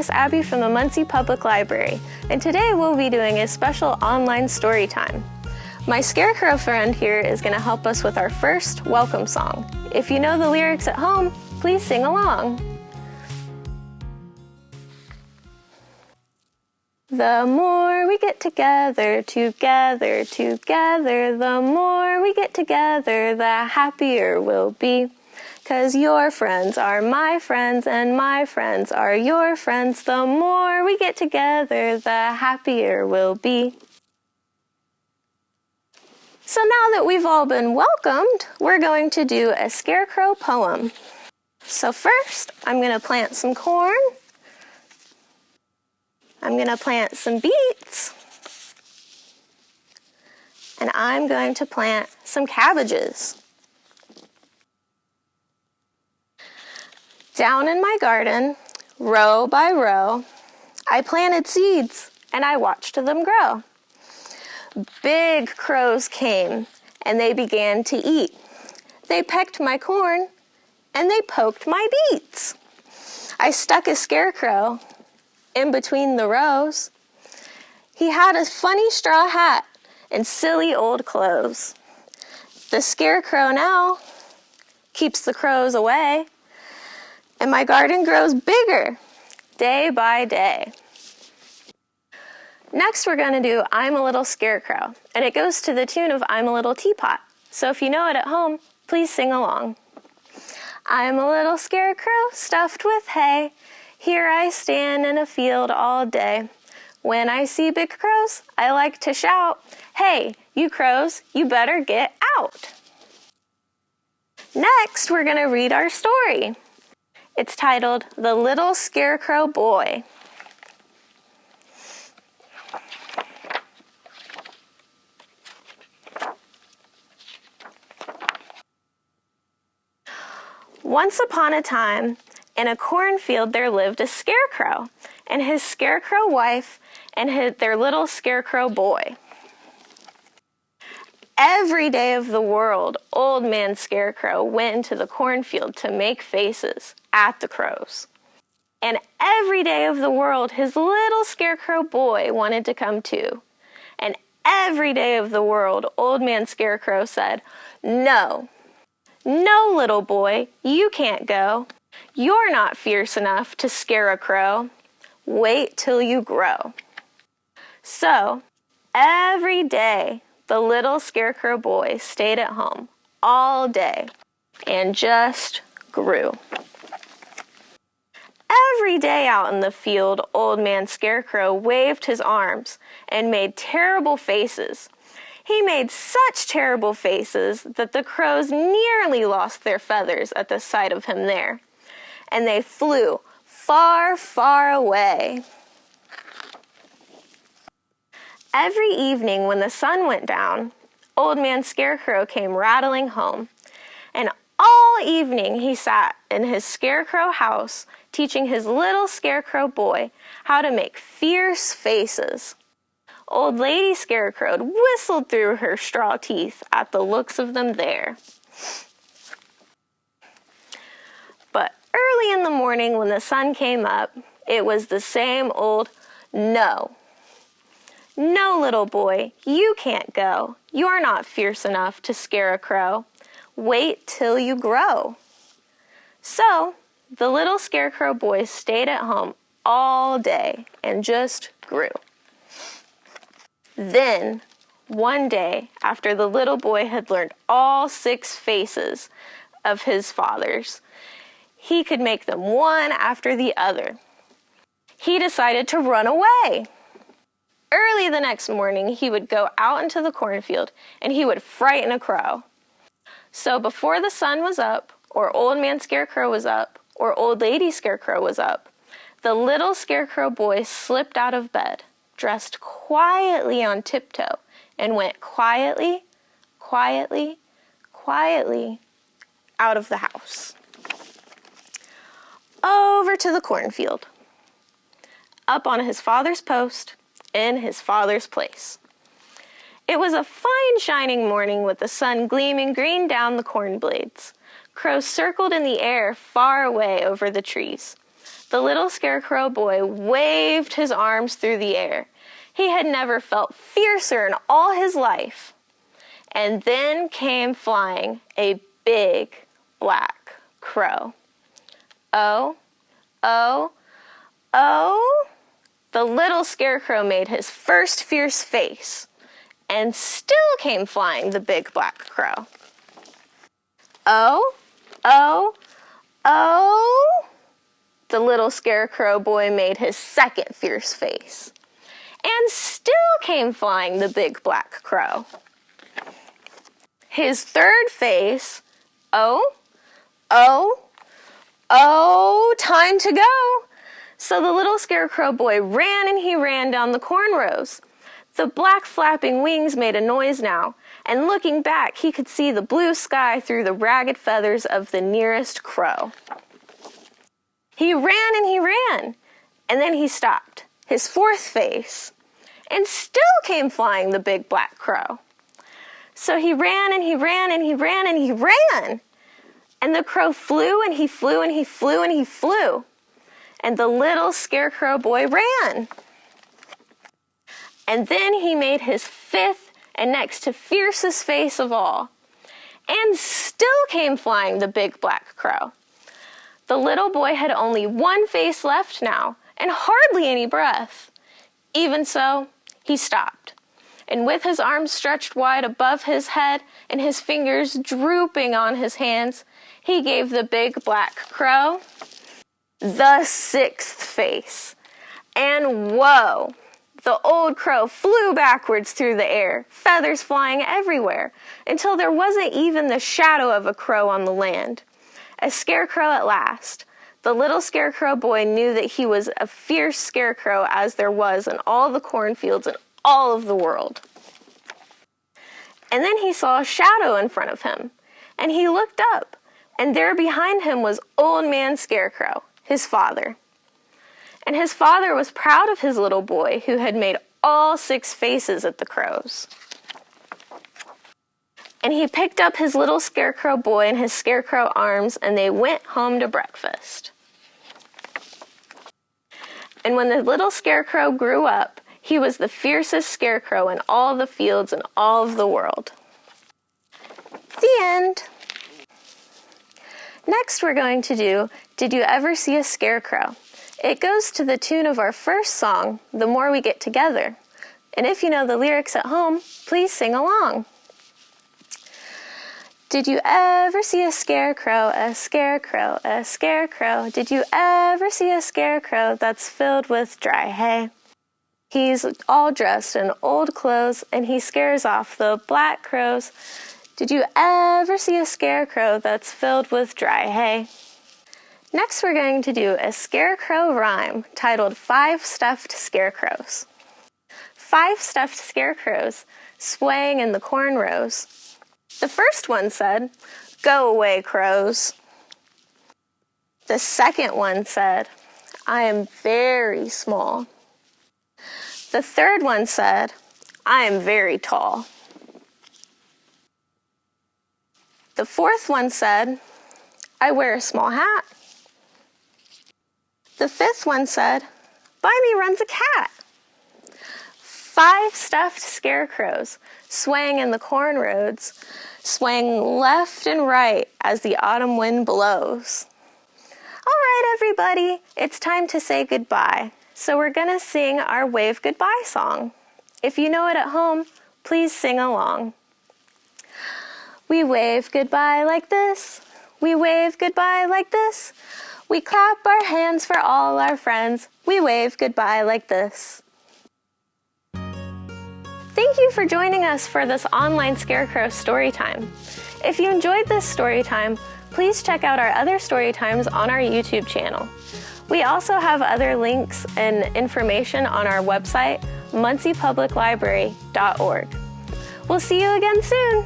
Miss Abby from the Muncie Public Library, and today we'll be doing a special online story time. My Scarecrow friend here is going to help us with our first welcome song. If you know the lyrics at home, please sing along. The more we get together, the more we get together, the happier we'll be. 'Cause your friends are my friends and my friends are your friends. The more we get together, the happier we'll be. So now that we've all been welcomed, we're going to do a Scarecrow poem. So first, I'm going to plant some corn. I'm going to plant some beets. And I'm going to plant some cabbages. Down in my garden, row by row, I planted seeds and I watched them grow. Big crows came and they began to eat. They pecked my corn and they poked my beets. I stuck a scarecrow in between the rows. He had a funny straw hat and silly old clothes. The scarecrow now keeps the crows away. And my garden grows bigger day by day. Next we're going to do I'm a Little Scarecrow, and it goes to the tune of I'm a Little Teapot. So if you know it at home, please sing along. I'm a little scarecrow stuffed with hay. Here I stand in a field all day. When I see big crows, I like to shout, "Hey, you crows, you better get out." Next we're going to read our story. It's titled, The Little Scarecrow Boy. Once upon a time, in a cornfield there lived a scarecrow, and his scarecrow wife, and their little scarecrow boy. Every day of the world, Old Man Scarecrow went into the cornfield to make faces at the crows. And every day of the world, his little scarecrow boy wanted to come too. And every day of the world, Old Man Scarecrow said, "No, no, little boy, you can't go. You're not fierce enough to scare a crow. Wait till you grow." So, every day, the little scarecrow boy stayed at home all day and just grew. Every day out in the field, Old Man Scarecrow waved his arms and made terrible faces. He made such terrible faces that the crows nearly lost their feathers at the sight of him there, and they flew far, far away. Every evening when the sun went down, Old Man Scarecrow came rattling home, and all evening he sat in his scarecrow house teaching his little scarecrow boy how to make fierce faces. Old Lady Scarecrow whistled through her straw teeth at the looks of them there. But early in the morning when the sun came up, it was the same old "No. No, little boy, you can't go. You're not fierce enough to scare a crow. Wait till you grow." So, the little scarecrow boy stayed at home all day and just grew. Then, one day, after the little boy had learned all 6 faces of his father's, he could make them one after the other. He decided to run away. Early the next morning, he would go out into the cornfield and he would frighten a crow. So before the sun was up, or Old Man Scarecrow was up, or Old Lady Scarecrow was up, the little scarecrow boy slipped out of bed, dressed quietly on tiptoe, and went quietly, quietly, quietly out of the house. Over to the cornfield. Up on his father's post, in his father's place. It was a fine shining morning with the sun gleaming green down the corn blades. Crows circled in the air far away over the trees. The little Scarecrow Boy waved his arms through the air. He had never felt fiercer in all his life. And then came flying a big black crow. Oh, oh, oh! The little Scarecrow made his first fierce face, and still came flying the big black crow. Oh, oh, oh! The little Scarecrow Boy made his second fierce face, and still came flying the big black crow. His third face, oh, oh, oh, time to go! So the little Scarecrow Boy ran and he ran down the corn rows. The black flapping wings made a noise now, and looking back he could see the blue sky through the ragged feathers of the nearest crow. He ran and he ran, and then he stopped, his fourth face, and still came flying the big black crow. So he ran and he ran and he ran and he ran, and the crow flew and he flew and he flew and he flew, and the little Scarecrow Boy ran. And then he made his fifth and next to fiercest face of all, and still came flying the big black crow. The little boy had only one face left now, and hardly any breath. Even so, he stopped, and with his arms stretched wide above his head and his fingers drooping on his hands, he gave the big black crow the sixth face. And whoa! The old crow flew backwards through the air, feathers flying everywhere, until there wasn't even the shadow of a crow on the land. A scarecrow at last. The little Scarecrow Boy knew that he was a fierce scarecrow as there was in all the cornfields in all of the world. And then he saw a shadow in front of him, and he looked up, and there behind him was Old Man Scarecrow, his father. And his father was proud of his little boy who had made all six faces at the crows. And he picked up his little Scarecrow Boy in his scarecrow arms, and they went home to breakfast. And when the little Scarecrow grew up, he was the fiercest scarecrow in all the fields and all of the world. The end. Next we're going to do, Did You Ever See a Scarecrow? It goes to the tune of our first song, The More We Get Together. And if you know the lyrics at home, please sing along. Did you ever see a scarecrow, a scarecrow, a scarecrow? Did you ever see a scarecrow that's filled with dry hay? He's all dressed in old clothes, and he scares off the black crows. Did you ever see a scarecrow that's filled with dry hay? Next we're going to do a scarecrow rhyme titled 5 Stuffed Scarecrows. 5 stuffed scarecrows swaying in the corn rows. The first one said, "Go away, crows." The second one said, "I am very small." The third one said, "I am very tall." The fourth one said, "I wear a small hat." The fifth one said, "By me runs a cat." 5 stuffed scarecrows swaying in the corn roads, swaying left and right as the autumn wind blows. All right, everybody, it's time to say goodbye. So we're going to sing our wave goodbye song. If you know it at home, please sing along. We wave goodbye like this. We wave goodbye like this. We clap our hands for all our friends. We wave goodbye like this. Thank you for joining us for this online Scarecrow story time. If you enjoyed this story time, please check out our other story times on our YouTube channel. We also have other links and information on our website, munciepubliclibrary.org. We'll see you again soon.